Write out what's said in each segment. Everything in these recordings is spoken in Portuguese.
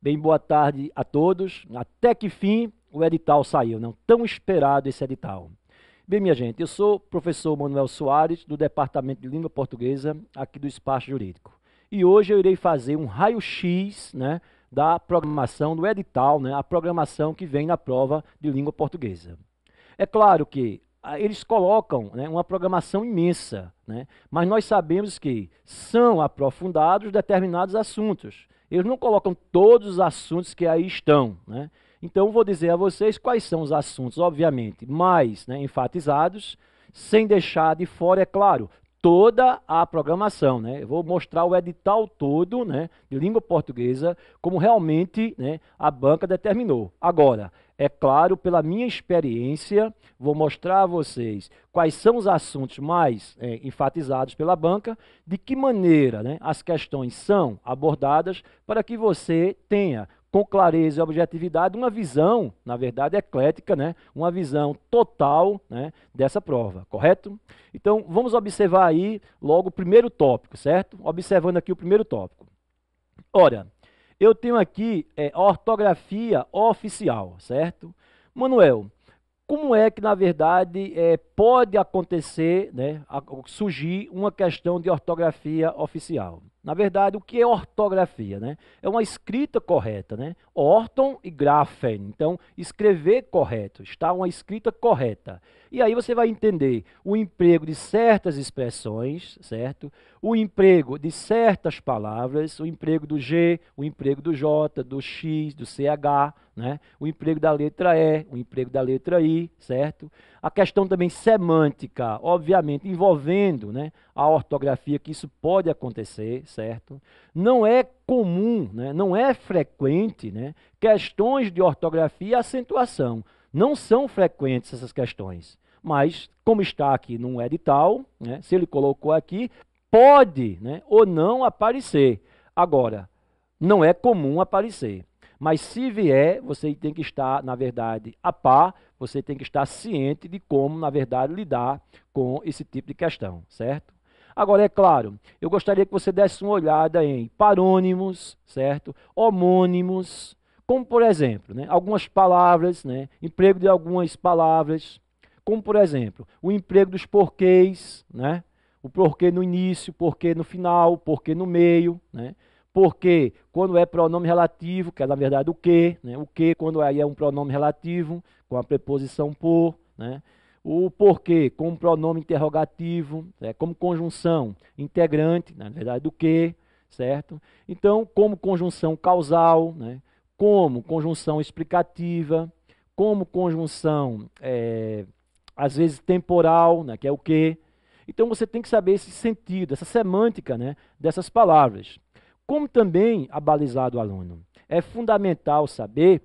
Bem, boa tarde a todos. Até que fim o edital saiu, não tão esperado esse edital. Bem, minha gente, eu sou o professor Manuel Soares, do Departamento de Língua Portuguesa, aqui do Espaço Jurídico. E hoje eu irei fazer um raio-x, né, da programação, do edital, né, a programação que vem na prova de língua portuguesa. É claro que eles colocam, né, uma programação imensa, né, mas nós sabemos que são aprofundados determinados assuntos. Eles não colocam todos os assuntos que aí estão, né? Então, vou dizer a vocês quais são os assuntos, obviamente, mais, né, enfatizados, sem deixar de fora, é claro, toda a programação, né? Eu vou mostrar o edital todo, né, de língua portuguesa, como realmente, né, a banca determinou. Agora, é claro, pela minha experiência, vou mostrar a vocês quais são os assuntos mais enfatizados pela banca, de que maneira, né, as questões são abordadas para que você tenha com clareza e objetividade uma visão, na verdade, eclética, né, uma visão total, né, dessa prova, correto? Então, vamos observar aí logo o primeiro tópico, certo? Observando aqui o primeiro tópico. Ora, eu tenho aqui a ortografia oficial, certo? Manuel, como é que, na verdade, pode acontecer, né, surgir uma questão de ortografia oficial? Na verdade, o que é ortografia, né? É uma escrita correta, né? Orton e Grafen. Então, escrever correto, está uma escrita correta. E aí você vai entender o emprego de certas expressões, certo? O emprego de certas palavras, o emprego do G, o emprego do J, do X, do CH, né? O emprego da letra E, o emprego da letra I, certo? A questão também semântica, obviamente, envolvendo, né, a ortografia, que isso pode acontecer, certo? Não é comum, né, não é frequente, né, questões de ortografia e acentuação. Não são frequentes essas questões. Mas, como está aqui num edital, né, se ele colocou aqui, pode, né, ou não aparecer. Agora, não é comum aparecer. Mas se vier, você tem que estar, na verdade, a par, você tem que estar ciente de como, na verdade, lidar com esse tipo de questão, certo? Agora, é claro, eu gostaria que você desse uma olhada em parônimos, certo? Homônimos, como, por exemplo, né, algumas palavras, né, emprego de algumas palavras, como, por exemplo, o emprego dos porquês, né? O porquê no início, porquê no final, porquê no meio, né? Porque quando é pronome relativo, que é na verdade o que, né? O que quando aí é um pronome relativo, com a preposição por, né? O porquê como pronome interrogativo, né? Como conjunção integrante, na verdade do que, certo? Então, como conjunção causal, né? Como conjunção explicativa, como conjunção, às vezes temporal, né? Que é o que. Então, você tem que saber esse sentido, essa semântica, né? Dessas palavras. Como também abalizado o aluno, é fundamental saber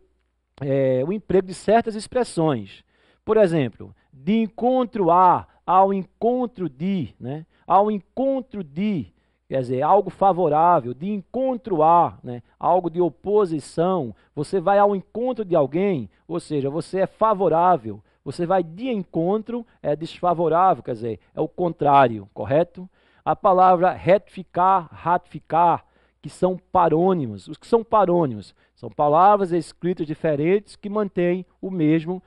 o emprego de certas expressões. Por exemplo, de encontro a, ao encontro de, né? Ao encontro de, quer dizer, algo favorável, de encontro a, né? Algo de oposição, você vai ao encontro de alguém, ou seja, você é favorável, você vai de encontro, é desfavorável, quer dizer, é o contrário, correto? A palavra retificar, ratificar, que são parônimos. Os que são parônimos são palavras escritas diferentes que mantêm o mesmo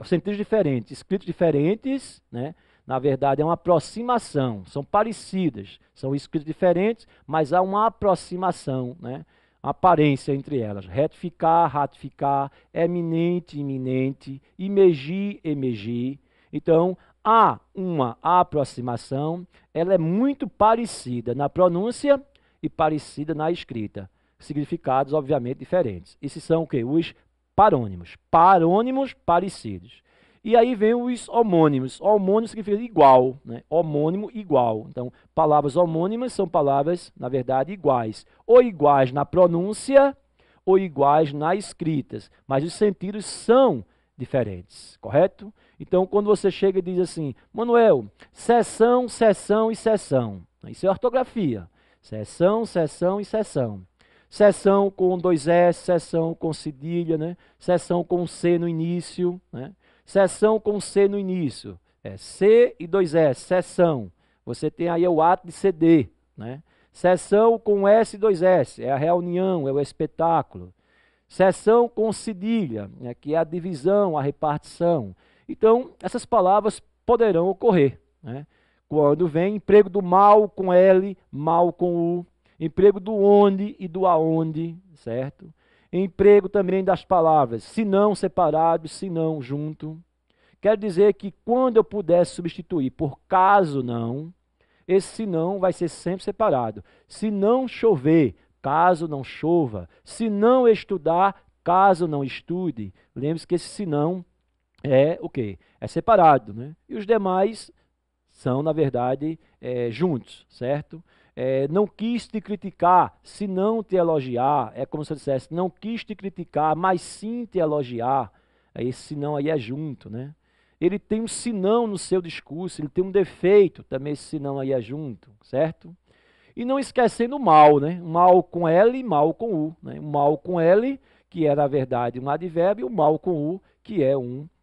sentidos diferentes. Escritos diferentes, né? Na verdade, é uma aproximação, são parecidas, são escritos diferentes, mas há uma aproximação, né? Uma aparência entre elas. Retificar, ratificar, eminente, iminente, imergir, emergir. Então, há uma aproximação, ela é muito parecida na pronúncia e parecida na escrita. Significados, obviamente, diferentes. Esses são o quê? Os parônimos. Parônimos parecidos. E aí vem os homônimos. Homônimo significa igual, né? Homônimo, igual. Então, palavras homônimas são palavras, na verdade, iguais. Ou iguais na pronúncia, ou iguais na escrita. Mas os sentidos são diferentes, correto? Então, quando você chega e diz assim, Manuel, seção, seção e seção. Isso é ortografia. Seção, seção e seção. Seção com dois S, seção com cedilha, né? Seção com C no início, né? Seção com C no início. C e dois S, seção. Você tem aí o ato de ceder, né? Sessão com S e 2S, é a reunião, é o espetáculo. Sessão com cedilha, né, que é a divisão, a repartição. Então, essas palavras poderão ocorrer, né? Quando vem emprego do mal com L, mal com U, emprego do onde e do aonde, certo? Emprego também das palavras se não separado, se não junto. Quer dizer que quando eu puder substituir por caso não, esse se não vai ser sempre separado. Se não chover, caso não chova. Se não estudar, caso não estude. Lembre-se que esse se não é o quê? É separado, né? E os demais são, na verdade, juntos, certo? Não quis te criticar, se não te elogiar. É como se eu dissesse, não quis te criticar, mas sim te elogiar. Esse se não aí é junto, né? Ele tem um senão no seu discurso, ele tem um defeito, também esse senão aí é junto, certo? E não esquecendo o mal, né? Mal com L e mal com U, né? O mal com L, que é, na verdade, um advérbio, e o mal com U, que é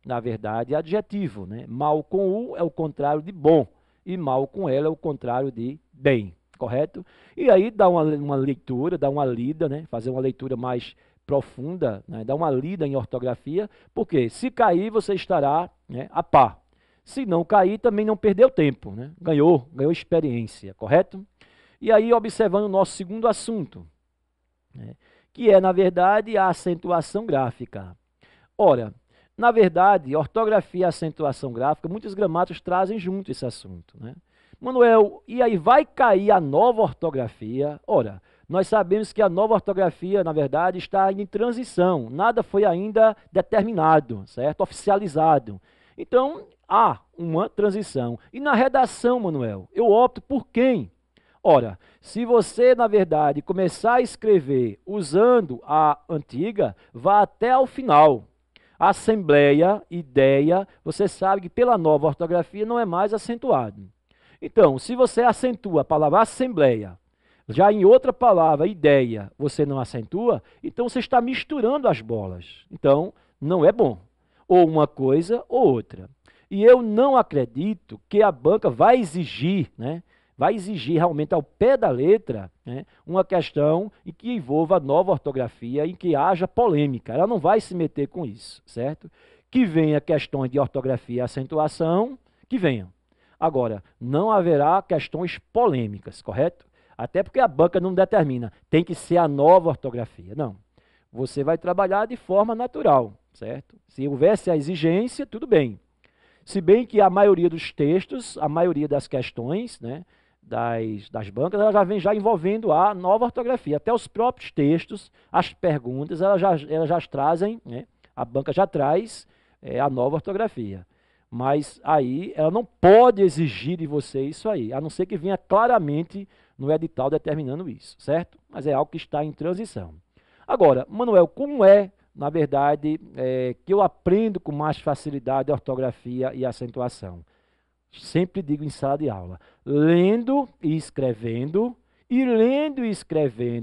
na verdade, adjetivo, né? Mal com U é o contrário de bom, e mal com L é o contrário de bem, correto? E aí dá uma leitura, dá uma lida, né? Fazer uma leitura mais profunda, né? Dá uma lida em ortografia, porque se cair você estará, né, a par. Se não cair, também não perdeu tempo, né? Ganhou experiência, correto? E aí, observando o nosso segundo assunto, né, que é, na verdade, a acentuação gráfica. Ora, na verdade, ortografia e acentuação gráfica, muitos gramáticos trazem junto esse assunto, né? Manuel, e aí vai cair a nova ortografia? Ora, nós sabemos que a nova ortografia, na verdade, está em transição. Nada foi ainda determinado, certo? Oficializado. Então, há uma transição. E na redação, Manuel, eu opto por quem? Ora, se você, na verdade, começar a escrever usando a antiga, vá até ao final. Assembleia, ideia, você sabe que pela nova ortografia não é mais acentuado. Então, se você acentua a palavra assembleia, já em outra palavra, ideia, você não acentua, então você está misturando as bolas. Então, não é bom. Ou uma coisa ou outra. E eu não acredito que a banca vai exigir, né? Vai exigir realmente ao pé da letra, né, uma questão em que envolva nova ortografia, em que haja polêmica. Ela não vai se meter com isso, certo? Que venha questões de ortografia e acentuação, que venham. Agora, não haverá questões polêmicas, correto? Até porque a banca não determina, tem que ser a nova ortografia. Não. Você vai trabalhar de forma natural, certo? Se houvesse a exigência, tudo bem. Se bem que a maioria dos textos, a maioria das questões, né, das bancas, ela já vem já envolvendo a nova ortografia. Até os próprios textos, as perguntas, elas já trazem, né, a banca já traz a nova ortografia. Mas aí ela não pode exigir de você isso aí, a não ser que venha claramente no edital determinando isso, certo? Mas é algo que está em transição. Agora, Manuel, como é, na verdade, que eu aprendo com mais facilidade a ortografia e a acentuação? Sempre digo em sala de aula, lendo e escrevendo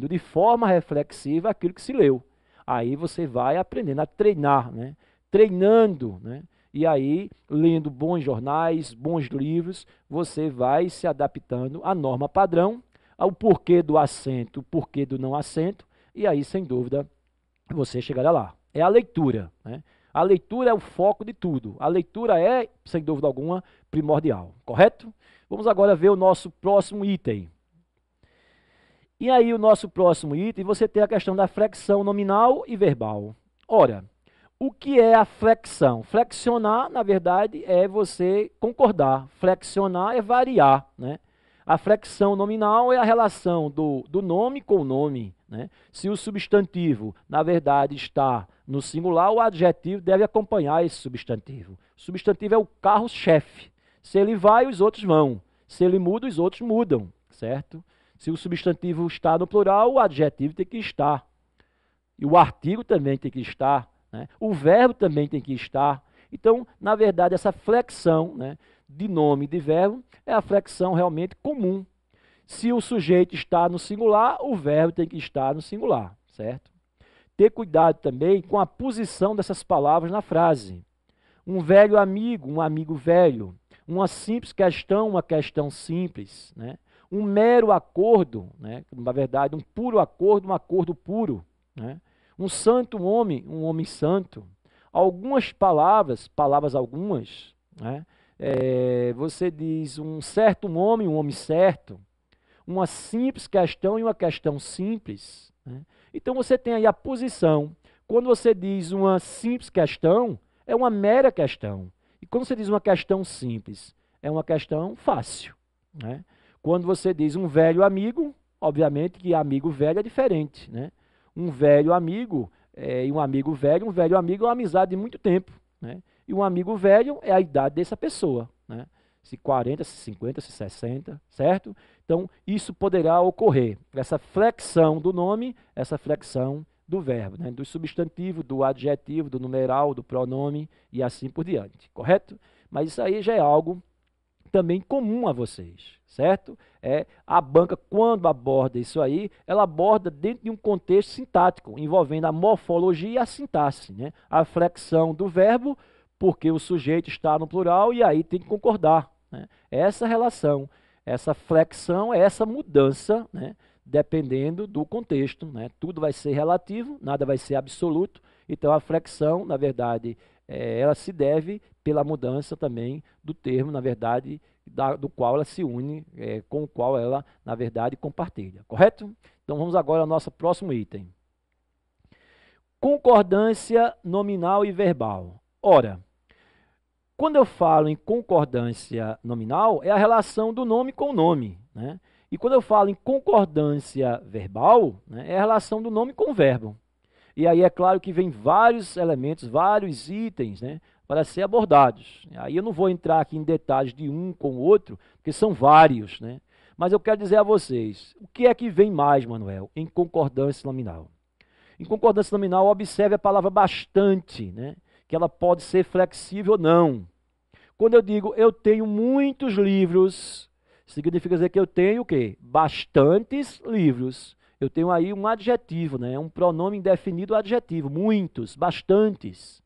de forma reflexiva aquilo que se leu. Aí você vai aprendendo a treinar, né? Treinando, né? E aí, lendo bons jornais, bons livros, você vai se adaptando à norma padrão, ao porquê do acento, o porquê do não acento, e aí, sem dúvida, você chegará lá. É a leitura, né? A leitura é o foco de tudo. A leitura é, sem dúvida alguma, primordial, correto? Vamos agora ver o nosso próximo item. E aí, o nosso próximo item, você tem a questão da flexão nominal e verbal. Ora, o que é a flexão? Flexionar, na verdade, é você concordar. Flexionar é variar, né? A flexão nominal é a relação do nome com o nome, né? Se o substantivo, na verdade, está no singular, o adjetivo deve acompanhar esse substantivo. O substantivo é o carro-chefe. Se ele vai, os outros vão. Se ele muda, os outros mudam, certo? Se o substantivo está no plural, o adjetivo tem que estar. E o artigo também tem que estar, né? O verbo também tem que estar. Então, na verdade, essa flexão, né, de nome e de verbo é a flexão realmente comum. Se o sujeito está no singular, o verbo tem que estar no singular, certo? Ter cuidado também com a posição dessas palavras na frase. Um velho amigo, um amigo velho. Uma simples questão, uma questão simples, né? um mero acordo, né? Na verdade, um puro acordo, um acordo puro, né? Um santo homem, um homem santo. Algumas palavras, palavras algumas, né? Você diz um certo homem, um homem certo, uma simples questão e uma questão simples, né? Então você tem aí a posição. Quando você diz uma simples questão, é uma mera questão. E quando você diz uma questão simples, é uma questão fácil, né? Quando você diz um velho amigo, obviamente que amigo velho é diferente, né? Um velho amigo e um velho amigo é uma amizade de muito tempo, né? E um amigo velho é a idade dessa pessoa, né? Se 40, se 50, se 60, certo? Então, isso poderá ocorrer, essa flexão do nome, essa flexão do verbo, né? Do substantivo, do adjetivo, do numeral, do pronome e assim por diante, correto? Mas isso aí já é algo também comum a vocês, certo? A banca, quando aborda isso aí, ela aborda dentro de um contexto sintático, envolvendo a morfologia e a sintaxe, né? A flexão do verbo, porque o sujeito está no plural e aí tem que concordar, né? Essa relação, essa flexão, essa mudança, né? Dependendo do contexto, né? Tudo vai ser relativo, nada vai ser absoluto, então a flexão, na verdade, ela se deve pela mudança também do termo, na verdade, do qual ela se une, com o qual ela, na verdade, compartilha, correto? Então vamos agora ao nosso próximo item. Concordância nominal e verbal. Ora, quando eu falo em concordância nominal, é a relação do nome com o nome, né? E quando eu falo em concordância verbal, né, é a relação do nome com o verbo. E aí é claro que vem vários elementos, vários itens, né, para ser abordados. Aí eu não vou entrar aqui em detalhes de um com o outro, porque são vários, né? Mas eu quero dizer a vocês, o que é que vem mais, Manuel, em concordância nominal? Em concordância nominal, observe a palavra bastante, né, que ela pode ser flexível ou não. Quando eu digo eu tenho muitos livros, significa dizer que eu tenho o quê? Bastantes livros. Eu tenho aí um adjetivo, né? Um pronome indefinido adjetivo. Muitos, bastantes.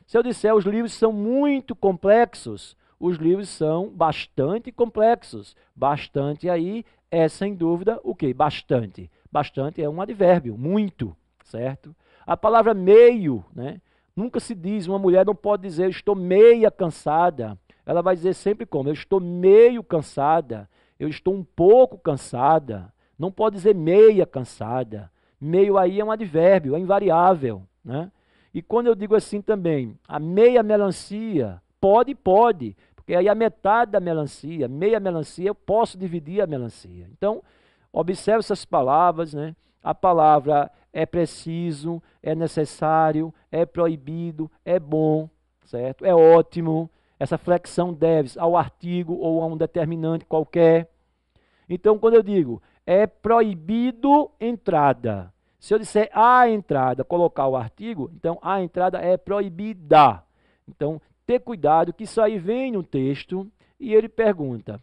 Se eu disser os livros são muito complexos, os livros são bastante complexos. Bastante aí é, sem dúvida, o quê? Bastante. Bastante é um advérbio, muito, certo? A palavra meio, né? Nunca se diz, uma mulher não pode dizer eu estou meia cansada. Ela vai dizer sempre como? Eu estou meio cansada, eu estou um pouco cansada. Não pode dizer meia cansada. Meio aí é um advérbio, é invariável, né? E quando eu digo assim também, a meia melancia, pode, porque aí a metade da melancia, meia melancia, eu posso dividir a melancia. Então, observe essas palavras, né? A palavra é preciso, é necessário, é proibido, é bom, certo? É ótimo. Essa flexão deve ao artigo ou a um determinante qualquer. Então, quando eu digo é proibido entrada, se eu disser a entrada, colocar o artigo, então a entrada é proibida. Então, ter cuidado que isso aí vem no texto e ele pergunta.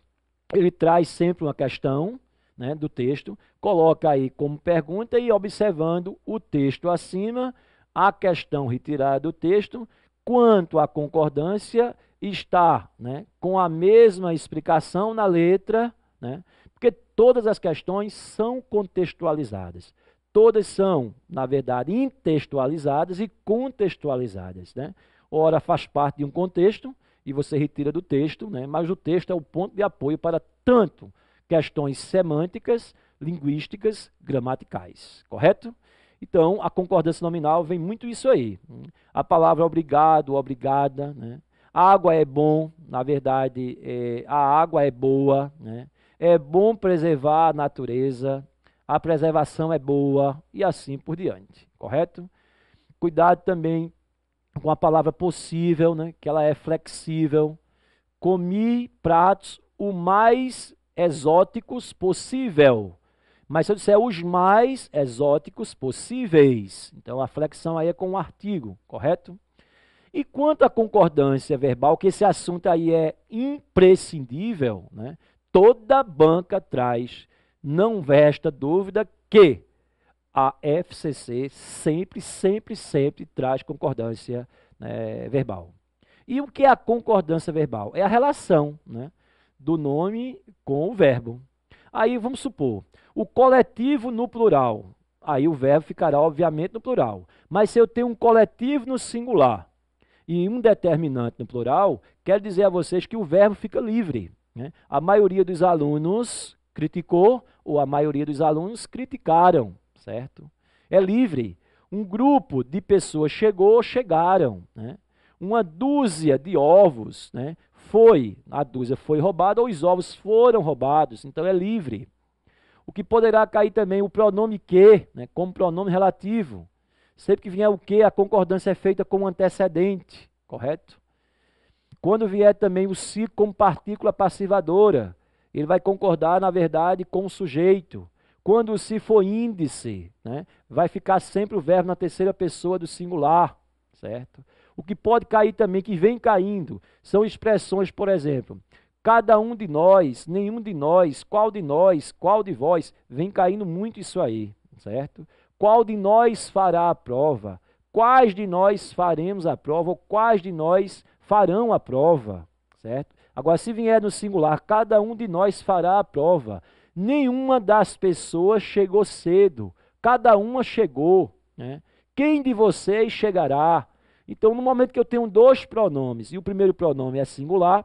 Ele traz sempre uma questão, né, do texto, coloca aí como pergunta e observando o texto acima, a questão retirada do texto, quanto à concordância, está, né, com a mesma explicação na letra, né, porque todas as questões são contextualizadas. Todas são, na verdade, intextualizadas e contextualizadas, né? Ora, faz parte de um contexto e você retira do texto, né? Mas o texto é o ponto de apoio para tanto questões semânticas, linguísticas, gramaticais, correto? Então, a concordância nominal vem muito isso aí. A palavra obrigado, obrigada, né? Água é bom, na verdade, a água é boa, né? É bom preservar a natureza, a preservação é boa e assim por diante, correto? Cuidado também com a palavra possível, né? Que ela é flexível. Comi pratos o mais exóticos possível. Mas se eu disser os mais exóticos possíveis, então a flexão aí é com o artigo, correto? E quanto à concordância verbal, que esse assunto aí é imprescindível, né? Toda banca traz, não resta dúvida que a FCC sempre traz concordância, né, verbal. E o que é a concordância verbal? É a relação, né, do nome com o verbo. Aí vamos supor, o coletivo no plural. Aí o verbo ficará, obviamente, no plural. Mas se eu tenho um coletivo no singular e um determinante no plural, quero dizer a vocês que o verbo fica livre, né? A maioria dos alunos criticou ou a maioria dos alunos criticaram, certo? É livre. Um grupo de pessoas chegou, chegaram, né? Uma dúzia de ovos, né? A dúzia foi roubada ou os ovos foram roubados, então é livre. O que poderá cair também o pronome que, né, como pronome relativo. Sempre que vier o que, a concordância é feita com o antecedente, correto? Quando vier também o se como partícula passivadora, ele vai concordar, na verdade, com o sujeito. Quando o se for índice, né, vai ficar sempre o verbo na terceira pessoa do singular, certo? O que pode cair também, que vem caindo, são expressões, por exemplo, cada um de nós, nenhum de nós, qual de vós, vem caindo muito isso aí, certo? Qual de nós fará a prova? Quais de nós faremos a prova? Ou quais de nós farão a prova, certo? Agora, se vier no singular, cada um de nós fará a prova. Nenhuma das pessoas chegou cedo, cada uma chegou, né? Quem de vocês chegará? Então, no momento que eu tenho dois pronomes e o primeiro pronome é singular,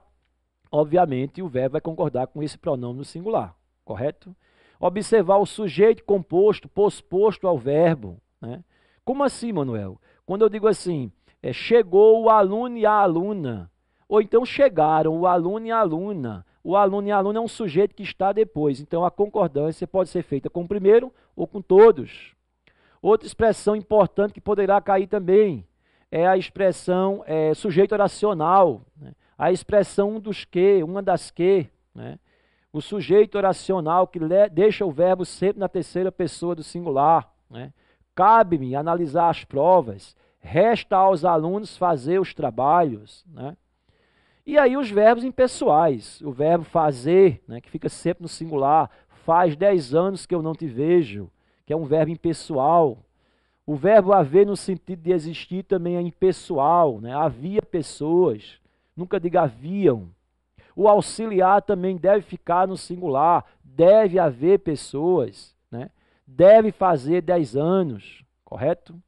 obviamente o verbo vai concordar com esse pronome no singular, correto? Observar o sujeito composto, posposto ao verbo, né? Como assim, Manuel? Quando eu digo assim, chegou o aluno e a aluna, ou então chegaram o aluno e a aluna. O aluno e a aluna é um sujeito que está depois, então a concordância pode ser feita com o primeiro ou com todos. Outra expressão importante que poderá cair também é a expressão sujeito oracional, né? A expressão um dos que, uma das que, né? O sujeito oracional que deixa o verbo sempre na terceira pessoa do singular, né? Cabe-me analisar as provas, resta aos alunos fazer os trabalhos, né? E aí os verbos impessoais, o verbo fazer, né, que fica sempre no singular, faz 10 anos que eu não te vejo, que é um verbo impessoal. O verbo haver no sentido de existir também é impessoal, né? Havia pessoas, nunca diga haviam. O auxiliar também deve ficar no singular, deve haver pessoas, né? Deve fazer 10 anos, correto?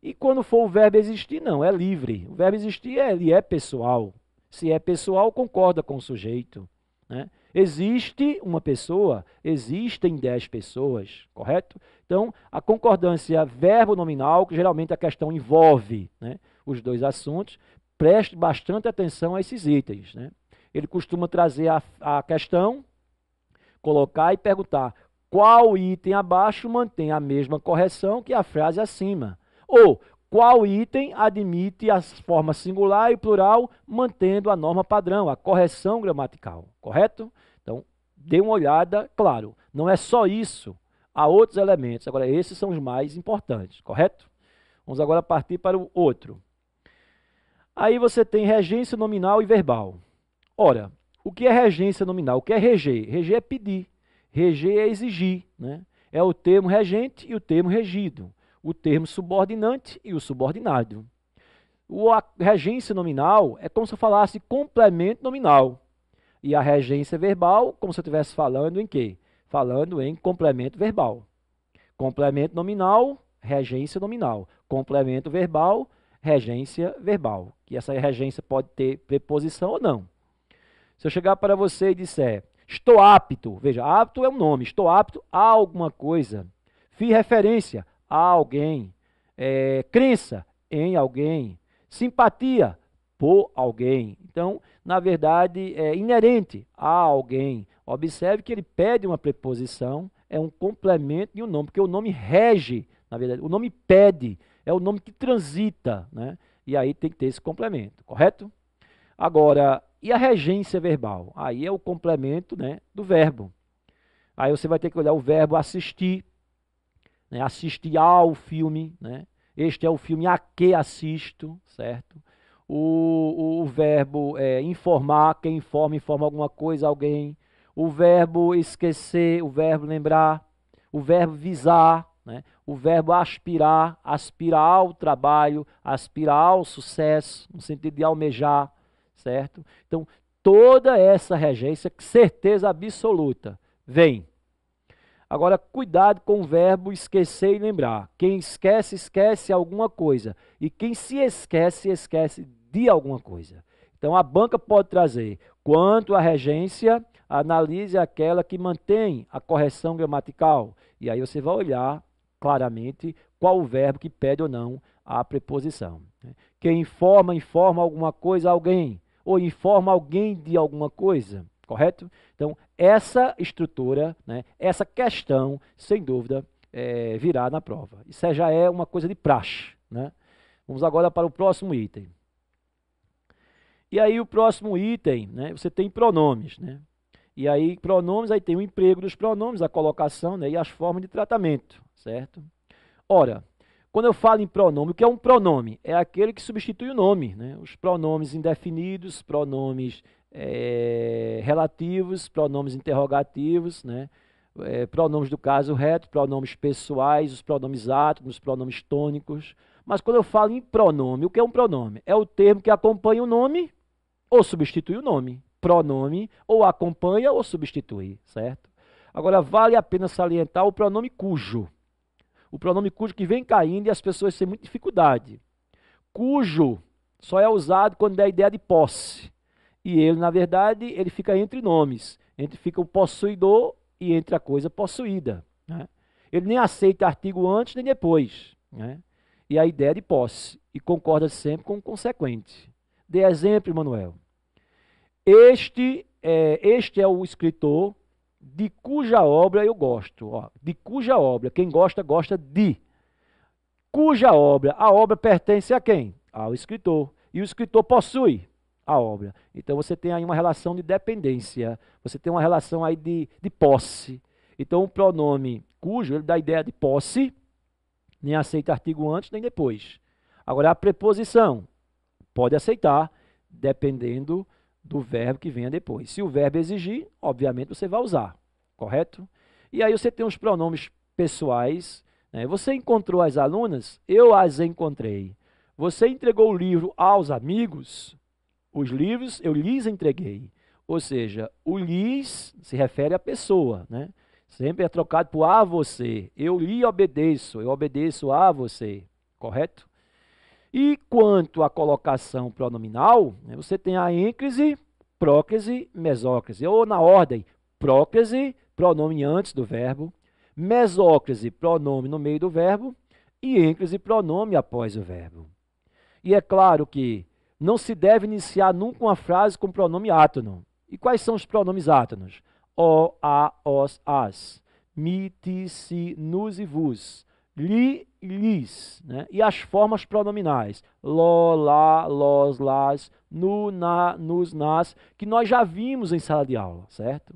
E quando for o verbo existir, não, é livre. O verbo existir ele é pessoal. Se é pessoal, concorda com o sujeito, né? Existe uma pessoa, existem 10 pessoas, correto? Então, a concordância verbo-nominal, que geralmente a questão envolve, né, os dois assuntos, preste bastante atenção a esses itens, né? Ele costuma trazer a questão, colocar e perguntar qual item abaixo mantém a mesma correção que a frase acima. Ou qual item admite a forma singular e plural, mantendo a norma padrão, a correção gramatical, correto? Então, dê uma olhada, claro, não é só isso, há outros elementos, agora esses são os mais importantes, correto? Vamos agora partir para o outro. Aí você tem regência nominal e verbal. Ora, o que é regência nominal? O que é reger? Reger é pedir, reger é exigir, né? É o termo regente e o termo regido, o termo subordinante e o subordinado. A regência nominal é como se eu falasse complemento nominal. E a regência verbal, como se eu estivesse falando em quê? Falando em complemento verbal. Complemento nominal, regência nominal. Complemento verbal, regência verbal. Que essa regência pode ter preposição ou não. Se eu chegar para você e disser, estou apto, veja, apto é um nome, estou apto a alguma coisa. Fiz referência a alguém. Crença em alguém. Simpatia por alguém. Então, na verdade, é inerente a alguém. Observe que ele pede uma preposição, é um complemento de um nome, porque o nome rege, na verdade, o nome pede, é o nome que transita, né? E aí tem que ter esse complemento, correto? Agora, e a regência verbal? Aí é o complemento, né, do verbo. Aí você vai ter que olhar o verbo assistir, né, assistir ao filme, né? Este é o filme a que assisto, certo? O verbo informar, quem informa alguma coisa, alguém. O verbo esquecer, o verbo lembrar. O verbo visar, né? O verbo aspirar, aspirar ao trabalho, aspirar ao sucesso, no sentido de almejar, certo? Então, toda essa regência, certeza absoluta, vem Agora, cuidado com o verbo esquecer e lembrar. Quem esquece, esquece alguma coisa. E quem se esquece, esquece de alguma coisa. Então, a banca pode trazer, quanto à regência, analise aquela que mantém a correção gramatical. E aí você vai olhar claramente qual o verbo que pede ou não a preposição. Quem informa, informa alguma coisa a alguém. Ou informa alguém de alguma coisa. Correto? Então, essa estrutura, né, essa questão, sem dúvida, virá na prova. Isso já é uma coisa de praxe. Né? Vamos agora para o próximo item. E aí, o próximo item, né, você tem pronomes. Né? E aí, pronomes, aí tem o emprego dos pronomes, a colocação, né, e as formas de tratamento. Certo? Ora, quando eu falo em pronome, o que é um pronome? É aquele que substitui o nome. Né? Os pronomes indefinidos, pronomes relativos, pronomes interrogativos, né? Pronomes do caso reto, pronomes pessoais, os pronomes átomos, os pronomes tônicos. Mas quando eu falo em pronome, o que é um pronome? É o termo que acompanha o nome ou substitui o nome. Pronome ou acompanha ou substitui, certo? Agora, vale a pena salientar o pronome cujo. O pronome cujo que vem caindo e as pessoas têm muita dificuldade. Cujo só é usado quando dá a ideia de posse. E ele, na verdade, ele fica entre nomes. Fica o possuidor e entre a coisa possuída. Né? Ele nem aceita artigo antes nem depois. Né? E a ideia de posse. E concorda sempre com o consequente. Dê exemplo, Manuel. Este é o escritor de cuja obra eu gosto. Ó, de cuja obra. Quem gosta, gosta de. Cuja obra. A obra pertence a quem? Ao escritor. E o escritor possui a obra. Então você tem aí uma relação de dependência, você tem uma relação aí de posse. Então o pronome cujo, ele dá a ideia de posse, nem aceita artigo antes nem depois. Agora a preposição pode aceitar, dependendo do verbo que venha depois. Se o verbo exigir, obviamente você vai usar, correto? E aí você tem os pronomes pessoais, né? Você encontrou as alunas? Eu as encontrei. Você entregou o livro aos amigos? Os livros eu lhes entreguei. Ou seja, o lhes se refere à pessoa, né? Sempre é trocado por a você. Eu lhe obedeço, eu obedeço a você. Correto? E quanto à colocação pronominal, né, você tem a ênclise, próclise, mesóclise. Ou na ordem, próclise, pronome antes do verbo, mesóclise, pronome no meio do verbo, e ênclise, pronome após o verbo. E é claro que não se deve iniciar nunca uma frase com pronome átono. E quais são os pronomes átonos? O, a, os, as. Mi, ti, si, nus e vos. Li, lis. Né? E as formas pronominais. Lo, lá, los, las, nu, na, nos, nas, que nós já vimos em sala de aula, certo?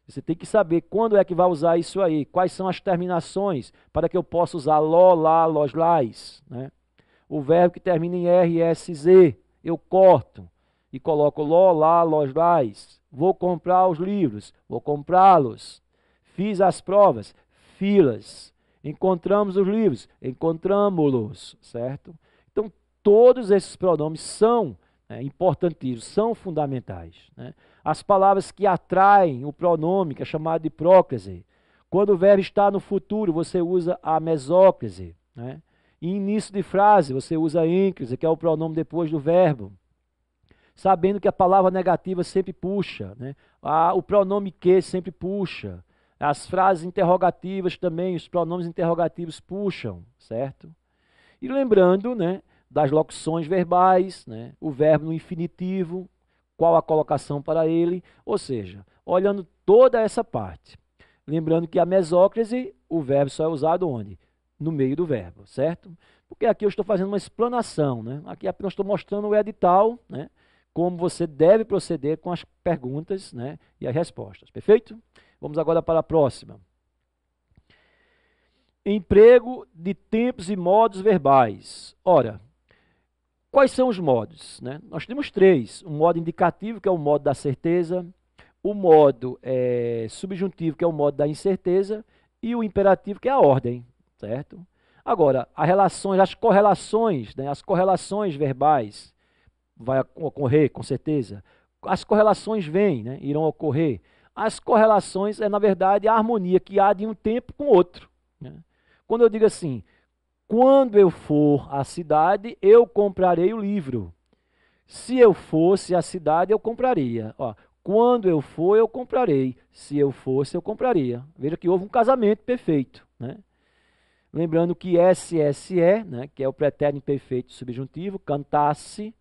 Você tem que saber quando é que vai usar isso aí. Quais são as terminações para que eu possa usar lo, lá, los, las. Né? O verbo que termina em R, S, Z. Eu corto e coloco lo, lá, los, lás. Vou comprar os livros, vou comprá-los. Fiz as provas, filas. Encontramos os livros, encontramos-los, certo? Então, todos esses pronomes são importantíssimos, são fundamentais. Né? As palavras que atraem o pronome, que é chamado de próclise. Quando o verbo está no futuro, você usa a mesóclise. Né? Em início de frase, você usa a ênclise, que é o pronome depois do verbo. Sabendo que a palavra negativa sempre puxa. Né? O pronome que sempre puxa. As frases interrogativas também, os pronomes interrogativos puxam, certo? E lembrando, né, das locuções verbais, né, o verbo no infinitivo, qual a colocação para ele, ou seja, olhando toda essa parte. Lembrando que a mesóclise, o verbo só é usado onde? No meio do verbo, certo? Porque aqui eu estou fazendo uma explanação, né? Aqui apenas estou mostrando o edital, né? Como você deve proceder com as perguntas, né? E as respostas, perfeito? Vamos agora para a próxima. Emprego de tempos e modos verbais. Ora, quais são os modos? Né? Nós temos três. O modo indicativo, que é o modo da certeza, o modo subjuntivo, que é o modo da incerteza, e o imperativo, que é a ordem, certo? Agora, as correlações, né? As correlações verbais vai ocorrer, com certeza. As correlações vêm, né? Irão ocorrer. As correlações é, na verdade, a harmonia que há de um tempo com outro, né? Quando eu digo assim, quando eu for à cidade, eu comprarei o livro. Se eu fosse à cidade, eu compraria. Ó, quando eu for, eu comprarei. Se eu fosse, eu compraria. Veja que houve um casamento perfeito, né? Lembrando que SSE, né, que é o pretérito imperfeito subjuntivo, cantasse,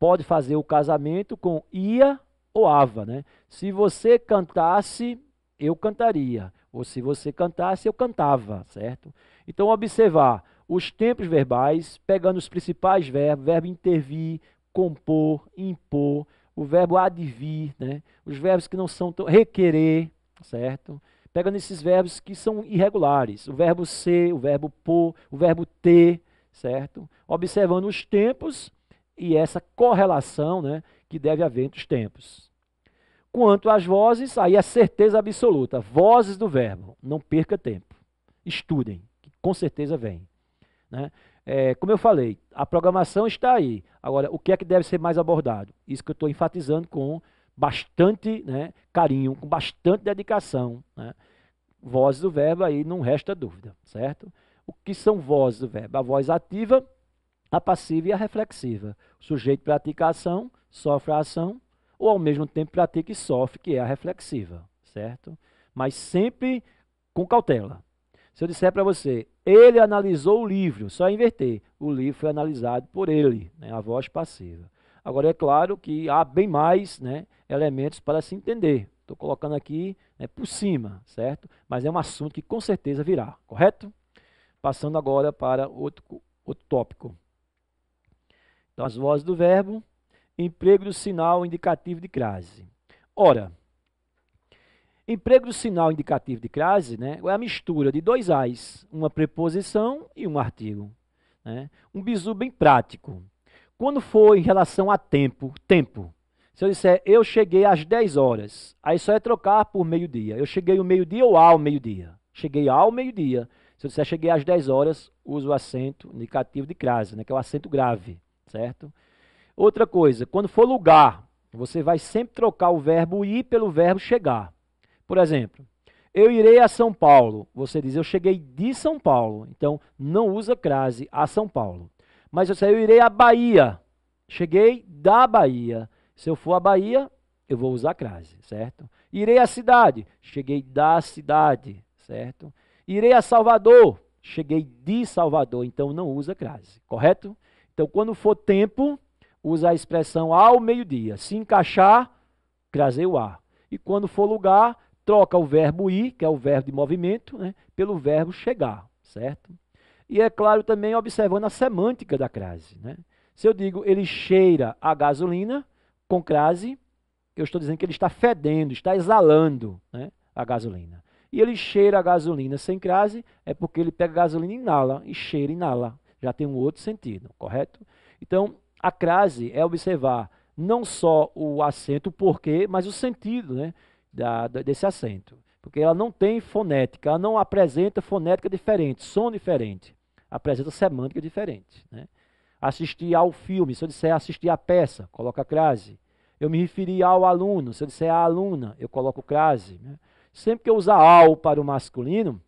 pode fazer o casamento com ia ou ava, né? Se você cantasse, eu cantaria. Ou se você cantasse, eu cantava, certo? Então, observar os tempos verbais, pegando os principais verbos, verbo intervir, compor, impor, o verbo advir, né? Os verbos que não são tão... requerer, certo? Pegando esses verbos que são irregulares, o verbo ser, o verbo pôr, o verbo ter, certo? Observando os tempos e essa correlação, né, que deve haver entre os tempos. Quanto às vozes, aí é certeza absoluta. Vozes do verbo, não perca tempo. Estudem, que com certeza vem, né? Como eu falei, a programação está aí. Agora, o que é que deve ser mais abordado? Isso que eu estou enfatizando com bastante, né, carinho, com bastante dedicação, né? Vozes do verbo aí não resta dúvida, certo? O que são vozes do verbo? A voz ativa, a passiva e a reflexiva. O sujeito pratica a ação, sofre a ação, ou ao mesmo tempo pratica e sofre, que é a reflexiva, certo? Mas sempre com cautela. Se eu disser para você, ele analisou o livro, só inverter, o livro foi analisado por ele, né, a voz passiva. Agora, é claro que há bem mais, né, elementos para se entender. Estou colocando aqui, né, por cima, certo? Mas é um assunto que com certeza virá, correto? Passando agora para outro tópico. Então, as vozes do verbo, emprego do sinal indicativo de crase. Ora, emprego do sinal indicativo de crase, né, é a mistura de dois ais, uma preposição e um artigo, né? Um bizu bem prático. Quando for em relação a tempo, se eu disser eu cheguei às 10 horas, aí só é trocar por meio-dia. Eu cheguei ao meio-dia ou ao meio-dia? Cheguei ao meio-dia. Se eu disser cheguei às 10 horas, uso o acento indicativo de crase, né, que é o acento grave, certo? Outra coisa, quando for lugar, você vai sempre trocar o verbo ir pelo verbo chegar. Por exemplo, eu irei a São Paulo. Você diz, eu cheguei de São Paulo. Então, não usa crase a São Paulo. Mas eu irei à Bahia. Cheguei da Bahia. Se eu for à Bahia, eu vou usar crase, certo? Irei à cidade. Cheguei da cidade, certo? Irei a Salvador. Cheguei de Salvador. Então, não usa crase, correto? Então, quando for tempo, usa a expressão ao meio-dia. Se encaixar, craseia o a. E quando for lugar, troca o verbo ir, que é o verbo de movimento, né, pelo verbo chegar, certo? E é claro também observando a semântica da crase, né? Se eu digo ele cheira a gasolina, com crase, eu estou dizendo que ele está fedendo, está exalando, né, a gasolina. E ele cheira a gasolina sem crase, é porque ele pega a gasolina e inala, e cheira e inala. Já tem um outro sentido, correto? Então, a crase é observar não só o acento, o porquê, mas o sentido, né, desse acento. Porque ela não tem fonética, ela não apresenta fonética diferente, som diferente. Apresenta semântica diferente, né? Assistir ao filme, se eu disser assistir à peça, coloca crase. Eu me referi ao aluno, se eu disser à aluna, eu coloco crase, né? Sempre que eu usar ao para o masculino,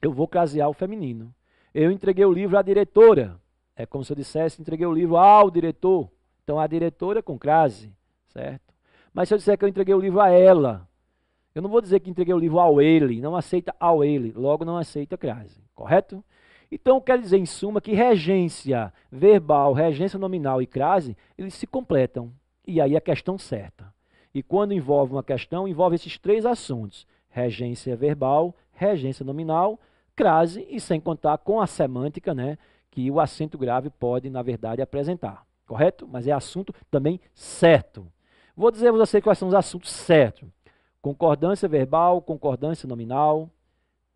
eu vou crasear o feminino. Eu entreguei o livro à diretora. É como se eu dissesse, entreguei o livro ao diretor. Então, a diretora com crase, certo? Mas se eu disser que eu entreguei o livro a ela, eu não vou dizer que entreguei o livro ao ele, não aceita ao ele, logo não aceita crase, correto? Então, quer dizer, em suma, que regência verbal, regência nominal e crase, eles se completam. E aí a questão certa. E quando envolve uma questão, envolve esses três assuntos. Regência verbal, regência nominal, crase e sem contar com a semântica, né, que o acento grave pode, na verdade, apresentar. Correto? Mas é assunto também certo. Vou dizer a você quais são os assuntos certos. Concordância verbal, concordância nominal,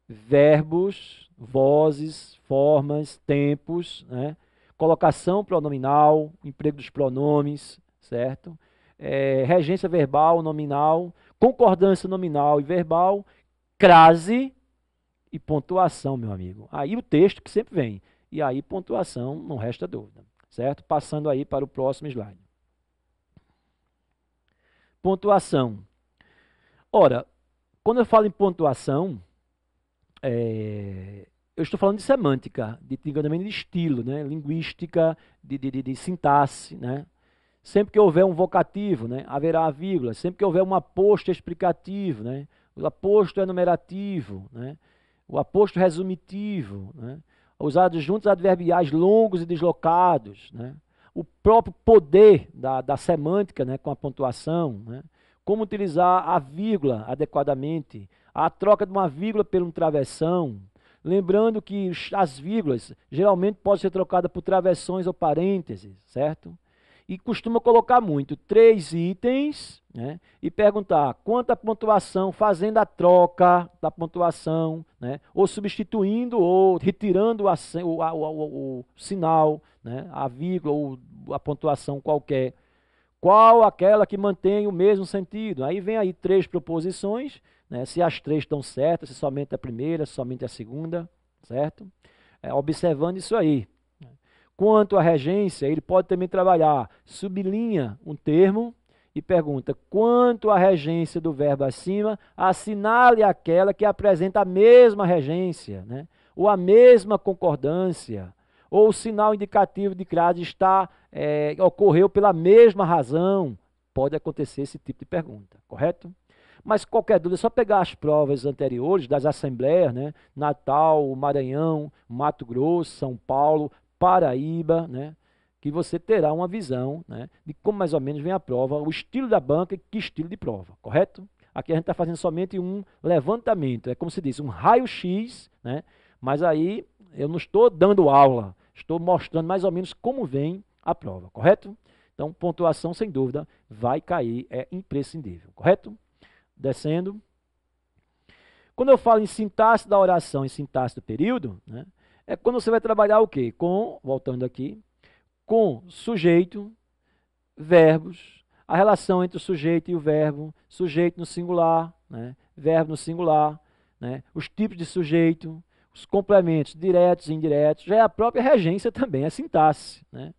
verbos, vozes, formas, tempos, né? Colocação pronominal, emprego dos pronomes, certo? Regência verbal, nominal, concordância nominal e verbal, crase e pontuação, meu amigo. Aí o texto que sempre vem. E aí pontuação, não resta dúvida, certo? Passando aí para o próximo slide. Pontuação. Ora, quando eu falo em pontuação, eu estou falando de semântica, também de estilo, né? Linguística, de sintaxe, né? Sempre que houver um vocativo, né, haverá a vírgula. Sempre que houver um aposto explicativo, né, o aposto enumerativo, né, o aposto resumitivo, né, os adjuntos adverbiais longos e deslocados, né, o próprio poder da semântica, né, com a pontuação, né, como utilizar a vírgula adequadamente, a troca de uma vírgula por um travessão. Lembrando que as vírgulas geralmente podem ser trocadas por travessões ou parênteses, certo? E costuma colocar muito 3 itens, né, e perguntar quanta pontuação, fazendo a troca da pontuação, né, ou substituindo ou retirando o sinal, né, a vírgula ou a pontuação qualquer. Qual aquela que mantém o mesmo sentido? Aí vem aí 3 proposições, né, se as 3 estão certas, se somente a primeira, se somente a segunda, certo? Observando isso aí. Quanto à regência, ele pode também trabalhar, sublinha um termo e pergunta, quanto à regência do verbo acima, assinale aquela que apresenta a mesma regência, né? Ou a mesma concordância, ou o sinal indicativo de que ocorreu pela mesma razão. Pode acontecer esse tipo de pergunta, correto? Mas qualquer dúvida, é só pegar as provas anteriores das assembleias, né? Natal, Maranhão, Mato Grosso, São Paulo, Paraíba, né, que você terá uma visão, né, de como mais ou menos vem a prova, o estilo da banca e que estilo de prova, correto? Aqui a gente está fazendo somente um levantamento, é como se diz, um raio-x, né, mas aí eu não estou dando aula, estou mostrando mais ou menos como vem a prova, correto? Então, pontuação, sem dúvida, vai cair, é imprescindível, correto? Descendo. Quando eu falo em sintaxe da oração e sintaxe do período, né, é quando você vai trabalhar o quê? Voltando aqui, com sujeito, verbos, a relação entre o sujeito e o verbo, sujeito no singular, né? Verbo no singular, né? Os tipos de sujeito, os complementos diretos e indiretos, já é a própria regência também, a sintaxe, né?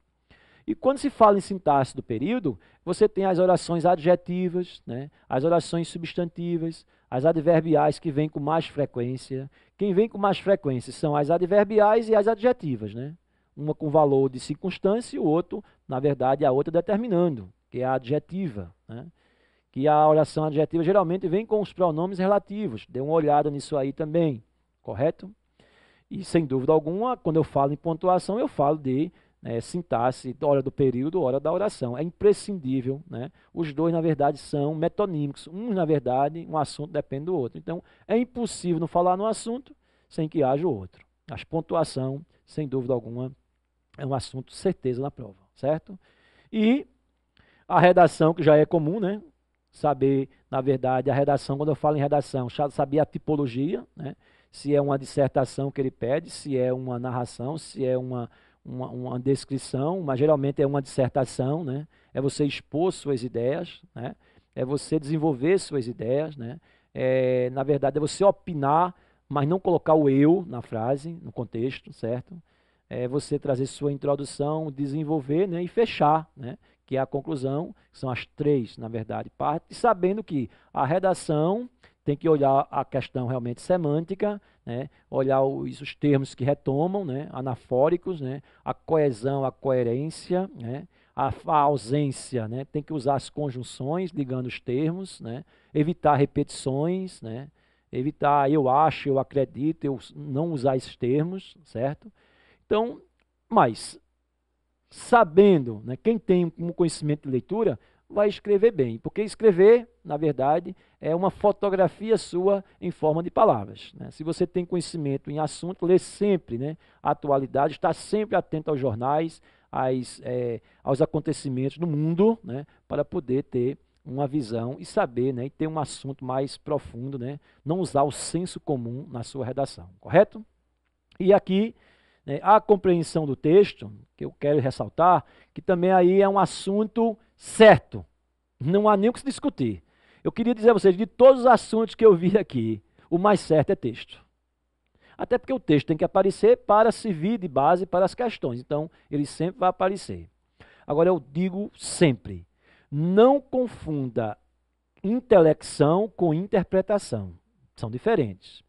E quando se fala em sintaxe do período, você tem as orações adjetivas, né? As orações substantivas, as adverbiais que vêm com mais frequência. Quem vem com mais frequência são as adverbiais e as adjetivas, né? Uma com valor de circunstância e o outro, na verdade, a outra determinando, que é a adjetiva, né? Que a oração adjetiva geralmente vem com os pronomes relativos. Dê uma olhada nisso aí também, correto? E sem dúvida alguma, quando eu falo em pontuação, eu falo de sintaxe, hora do período, hora da oração. É imprescindível, né? Os dois, na verdade, são metonímicos. Um, na verdade, um assunto depende do outro. Então, é impossível não falar no assunto sem que haja o outro. A pontuação, sem dúvida alguma, é um assunto certeza na prova, certo? E a redação, que já é comum, né? Saber, na verdade, a redação, quando eu falo em redação, saber a tipologia, né? Se é uma dissertação que ele pede, se é uma narração, se é uma descrição, mas geralmente é uma dissertação, né? É você expor suas ideias, né? É você desenvolver suas ideias, né? Na verdade, é você opinar, mas não colocar o eu na frase, no contexto, certo? É você trazer sua introdução, desenvolver, né? E fechar, né? Que é a conclusão, que são as 3, na verdade, partes, sabendo que a redação tem que olhar a questão realmente semântica, né? Olhar os termos que retomam, né? Anafóricos, né? A coesão, a coerência, né? A ausência, né? Tem que usar as conjunções ligando os termos, né? Evitar repetições, né? Evitar eu acho, eu acredito, eu não usar esses termos, certo? Então, mas sabendo, né? Quem tem um conhecimento de leitura vai escrever bem, porque escrever, na verdade, é uma fotografia sua em forma de palavras, né? Se você tem conhecimento em assunto, lê sempre, né, a atualidade, está sempre atento aos jornais, aos acontecimentos do mundo, né, para poder ter uma visão e saber, né, e ter um assunto mais profundo, né, não usar o senso comum na sua redação, correto? E aqui, né, a compreensão do texto, que eu quero ressaltar, que também aí é um assunto certo, não há nem o que se discutir. Eu queria dizer a vocês, de todos os assuntos que eu vi aqui, o mais certo é texto. Até porque o texto tem que aparecer para servir de base para as questões, então ele sempre vai aparecer. Agora eu digo sempre, não confunda intelecção com interpretação. São diferentes.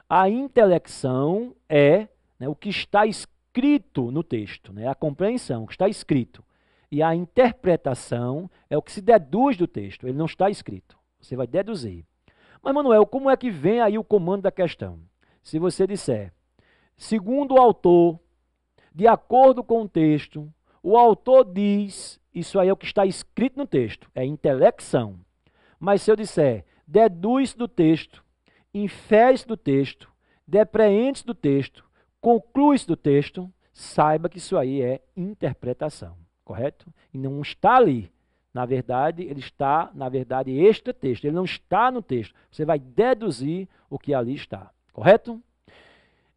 A intelecção é, né, o que está escrito no texto, né, a compreensão, o que está escrito. E a interpretação é o que se deduz do texto, ele não está escrito. Você vai deduzir. Mas, Manuel, como é que vem aí o comando da questão? Se você disser, segundo o autor, de acordo com o texto, o autor diz, isso aí é o que está escrito no texto, é intelecção. Mas se eu disser, deduz do texto, infere do texto, depreende do texto, conclui do texto, saiba que isso aí é interpretação, correto? E não está ali. Na verdade, ele está, este texto, ele não está no texto. Você vai deduzir o que ali está, correto?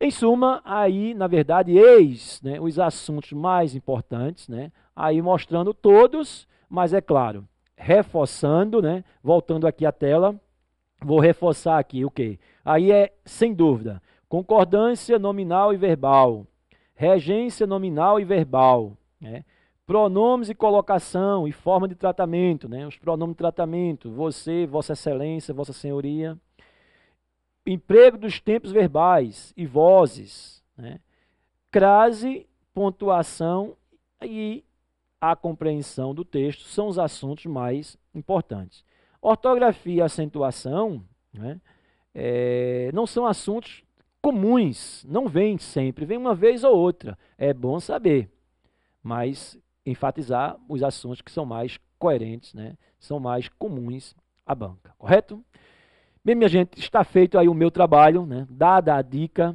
Em suma, aí, na verdade, eis, né, os assuntos mais importantes, né, aí mostrando todos, mas é claro, reforçando, né, voltando aqui à tela, vou reforçar aqui o quê? Aí é, sem dúvida, concordância nominal e verbal, regência nominal e verbal, né, pronomes e colocação e forma de tratamento, né, os pronomes de tratamento, você, vossa excelência, vossa senhoria, emprego dos tempos verbais e vozes, né? Crase, pontuação e a compreensão do texto são os assuntos mais importantes. Ortografia e acentuação, né, não são assuntos comuns, não vem sempre, vem uma vez ou outra. É bom saber, mas enfatizar os assuntos que são mais coerentes, né, são mais comuns à banca, correto? Bem, minha gente, está feito aí o meu trabalho, né? Dada a dica.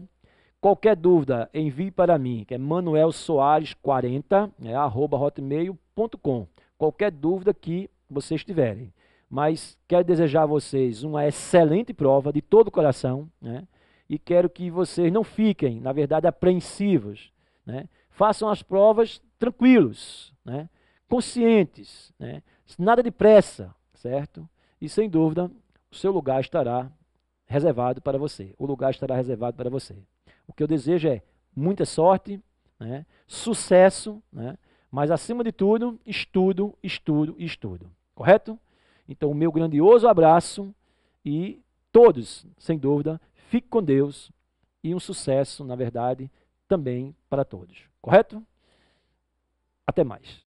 Qualquer dúvida, envie para mim, que é manuelsoares40, @hotmail.com. Qualquer dúvida que vocês tiverem. Mas quero desejar a vocês uma excelente prova de todo o coração, né? E quero que vocês não fiquem, na verdade, apreensivos, né? Façam as provas tranquilos, né? Conscientes, né? Nada de pressa, certo? E sem dúvida, o seu lugar estará reservado para você. O lugar estará reservado para você. O que eu desejo é muita sorte, né? Sucesso, né? Mas acima de tudo, estudo, estudo e estudo. Correto? Então, o meu grandioso abraço e todos, sem dúvida, fiquem com Deus e um sucesso, na verdade, também para todos. Correto? Até mais.